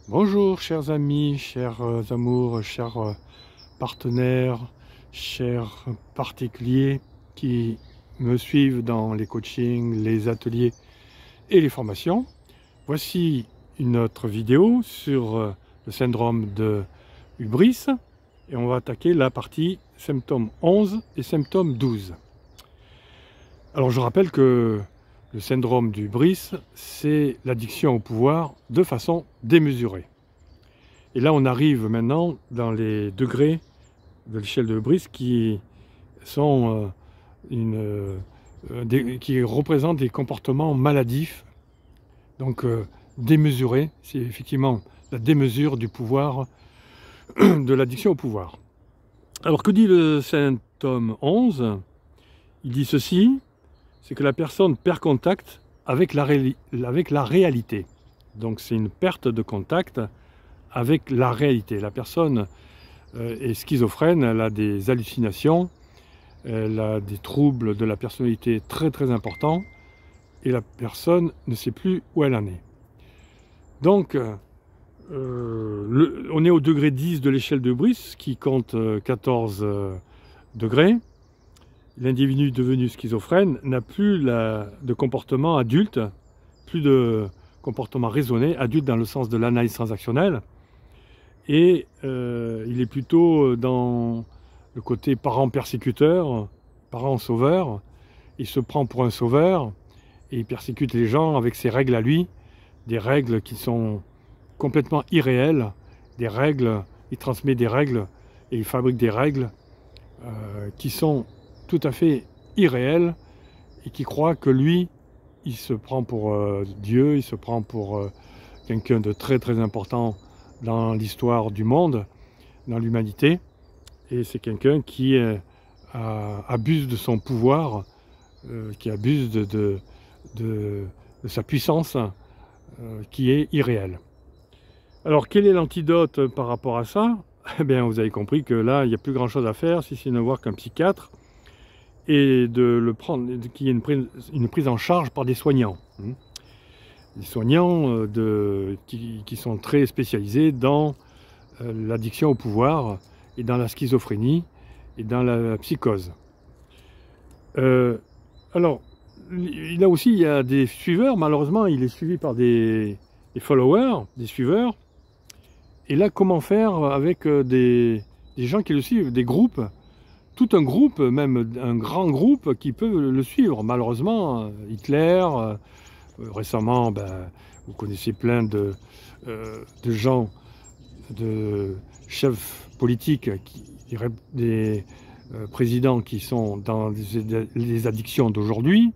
Bonjour chers amis, chers amours, chers partenaires, chers particuliers qui me suivent dans les coachings, les ateliers et les formations. Voici une autre vidéo sur le syndrome de hubris et on va attaquer la partie symptômes 11 et symptômes 12. Alors je rappelle que le syndrome du hubris, c'est l'addiction au pouvoir de façon démesurée. Et là, on arrive maintenant dans les degrés de l'échelle de hubris qui sont qui représentent des comportements maladifs, donc démesurés. C'est effectivement la démesure du pouvoir, de l'addiction au pouvoir. Alors que dit le symptôme 11? Il dit ceci, c'est que la personne perd contact avec la réalité. Donc c'est une perte de contact avec la réalité. La personne est schizophrène, elle a des hallucinations, elle a des troubles de la personnalité très importants et la personne ne sait plus où elle en est. Donc on est au degré 10 de l'échelle de hubris qui compte 14 degrés. L'individu devenu schizophrène n'a plus de comportement adulte, plus de comportement raisonné, adulte dans le sens de l'analyse transactionnelle, et il est plutôt dans le côté parent persécuteur, parent sauveur. Il se prend pour un sauveur et il persécute les gens avec ses règles à lui, des règles qui sont complètement irréelles, des règles, il transmet des règles et il fabrique des règles qui sont tout à fait irréel et qui croit que lui, il se prend pour Dieu, il se prend pour quelqu'un de très important dans l'histoire du monde, dans l'humanité, et c'est quelqu'un qui abuse de son pouvoir, qui abuse de sa puissance, qui est irréelle. Alors quel est l'antidote par rapport à ça? Eh bien vous avez compris que là, il n'y a plus grand chose à faire si c'est de ne voir qu'un psychiatre, et de le prendre, qu'il y ait une prise en charge par des soignants. Des soignants qui sont très spécialisés dans l'addiction au pouvoir et dans la schizophrénie et dans la psychose. Alors, là aussi, il y a des suiveurs. Malheureusement, il est suivi par des followers, des suiveurs. Et là, comment faire avec des gens qui le suivent, des groupes? Tout un groupe, même un grand groupe qui peut le suivre. Malheureusement, Hitler, récemment, vous connaissez plein de gens, de chefs politiques, des présidents qui sont dans les addictions d'aujourd'hui,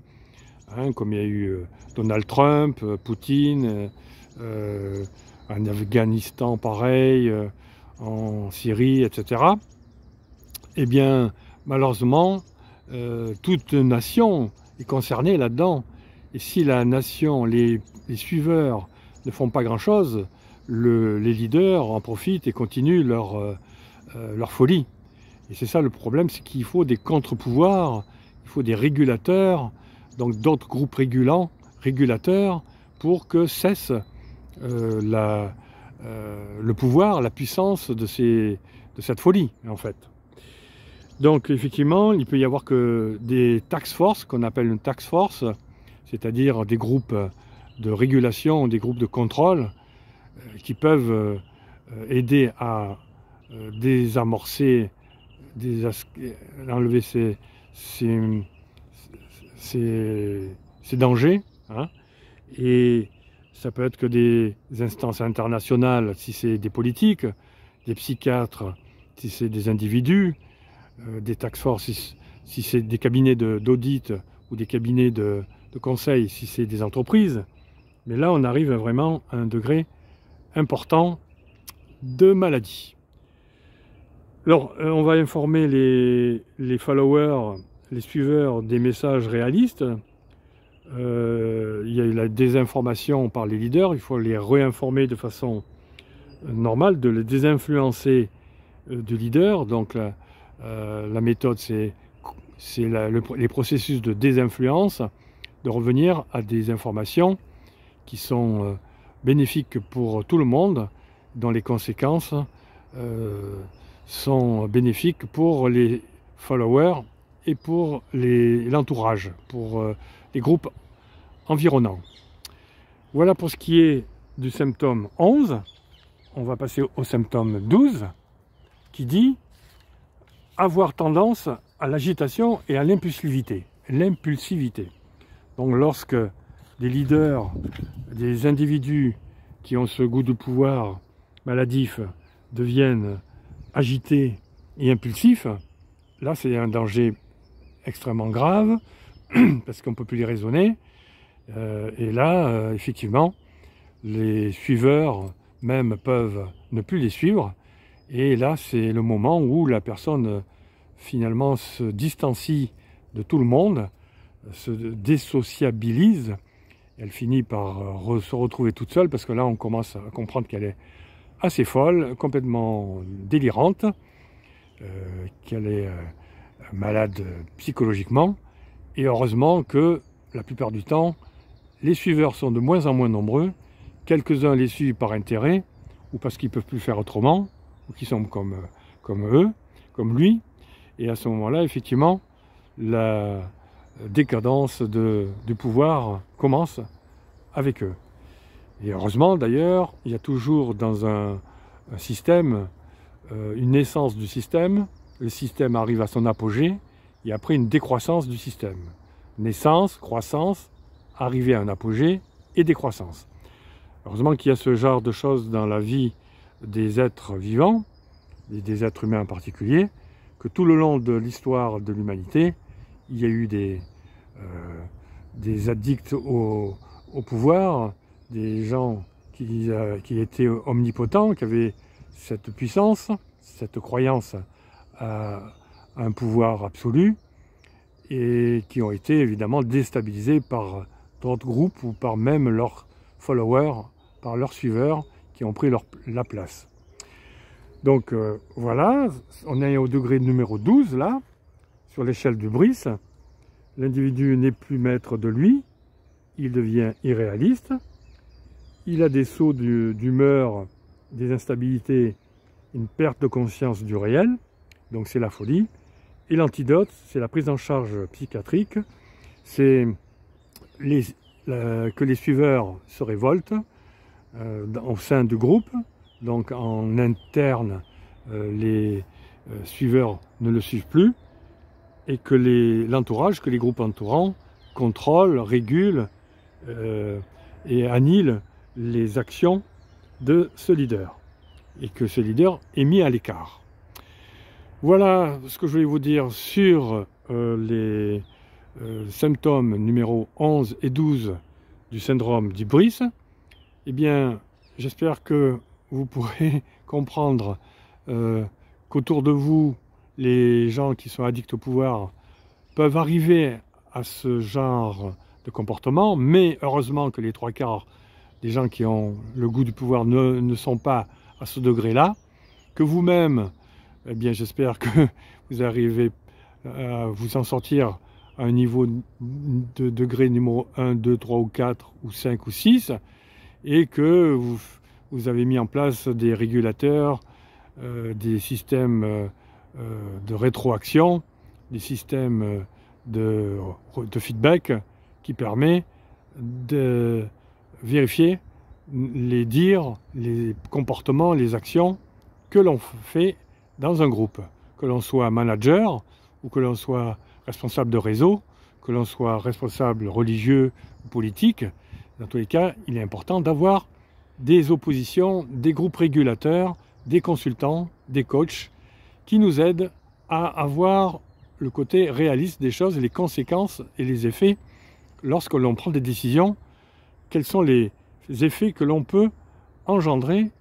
hein, comme il y a eu Donald Trump, Poutine, en Afghanistan pareil, en Syrie, etc. Eh bien, malheureusement, toute nation est concernée là-dedans. Et si la nation, les suiveurs ne font pas grand-chose, les leaders en profitent et continuent leur folie. Et c'est ça le problème, c'est qu'il faut des contre-pouvoirs, il faut des régulateurs, donc d'autres groupes régulateurs, pour que cesse le pouvoir, la puissance de cette folie, en fait. Donc effectivement, il peut y avoir que des task force, qu'on appelle une task force, c'est-à-dire des groupes de régulation, des groupes de contrôle, qui peuvent aider à désamorcer, enlever ces dangers. Hein. Et ça peut être que des instances internationales, si c'est des politiques, des psychiatres, si c'est des individus, des task force, si c'est des cabinets d'audit ou des cabinets de conseil, si c'est des entreprises. Mais là, on arrive vraiment à un degré important de maladie. Alors, on va informer les followers, les suiveurs des messages réalistes. Il y a eu la désinformation par les leaders, il faut les réinformer de façon normale, de les désinfluencer du leader. Donc, la méthode, c'est les processus de désinfluence, de revenir à des informations qui sont bénéfiques pour tout le monde dont les conséquences sont bénéfiques pour les followers et pour l'entourage, pour les groupes environnants. Voilà pour ce qui est du symptôme 11. On va passer au symptôme 12 qui dit avoir tendance à l'agitation et à l'impulsivité. Donc lorsque des leaders, des individus qui ont ce goût de pouvoir maladif deviennent agités et impulsifs, là c'est un danger extrêmement grave parce qu'on ne peut plus les raisonner. Et là, effectivement, les suiveurs même peuvent ne plus les suivre. Et là, c'est le moment où la personne finalement se distancie de tout le monde, se désociabilise. Elle finit par se retrouver toute seule parce que là, on commence à comprendre qu'elle est assez folle, complètement délirante, qu'elle est malade psychologiquement. Et heureusement que la plupart du temps, les suiveurs sont de moins en moins nombreux. Quelques-uns les suivent par intérêt ou parce qu'ils ne peuvent plus faire autrement, ou qui sont comme eux, comme lui. Et à ce moment-là, effectivement, la décadence du pouvoir commence avec eux. Et heureusement, d'ailleurs, il y a toujours dans un système une naissance du système. Le système arrive à son apogée et après une décroissance du système. Naissance, croissance, arrivée à un apogée et décroissance. Heureusement qu'il y a ce genre de choses dans la vie des êtres vivants, et des êtres humains en particulier, que tout le long de l'histoire de l'humanité, il y a eu des addicts au pouvoir, des gens qui étaient omnipotents, qui avaient cette puissance, cette croyance à un pouvoir absolu, et qui ont été évidemment déstabilisés par d'autres groupes ou par même leurs followers, par leurs suiveurs qui ont pris la place. Donc voilà, on est au degré numéro 12 là, sur l'échelle du Brice. L'individu n'est plus maître de lui, il devient irréaliste, il a des sauts d'humeur, des instabilités, une perte de conscience du réel, donc c'est la folie. Et l'antidote, c'est la prise en charge psychiatrique, c'est que les suiveurs se révoltent au sein du groupe, donc en interne, les suiveurs ne le suivent plus, et que l'entourage, que les groupes entourants contrôlent, régulent et annihilent les actions de ce leader, et que ce leader est mis à l'écart. Voilà ce que je voulais vous dire sur les symptômes numéros 11 et 12 du syndrome du Brice. Eh bien, j'espère que vous pourrez comprendre qu'autour de vous, les gens qui sont addicts au pouvoir peuvent arriver à ce genre de comportement, mais heureusement que les 3/4 des gens qui ont le goût du pouvoir ne sont pas à ce degré-là, que vous-même, eh bien, j'espère que vous arrivez à vous en sortir à un niveau de degré numéro 1, 2, 3 ou 4 ou 5 ou 6, et que vous avez mis en place des régulateurs, des systèmes de rétroaction, des systèmes de feedback qui permet de vérifier les dires, les comportements, les actions que l'on fait dans un groupe, que l'on soit manager ou que l'on soit responsable de réseau, que l'on soit responsable religieux ou politique. Dans tous les cas, il est important d'avoir des oppositions, des groupes régulateurs, des consultants, des coachs qui nous aident à avoir le côté réaliste des choses et les conséquences et les effets lorsque l'on prend des décisions. Quels sont les effets que l'on peut engendrer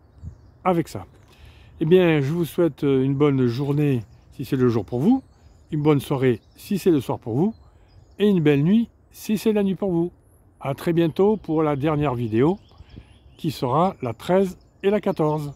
avec ça? Eh bien, je vous souhaite une bonne journée si c'est le jour pour vous, une bonne soirée si c'est le soir pour vous, et une belle nuit si c'est la nuit pour vous. À très bientôt pour la dernière vidéo, qui sera la 13 et la 14.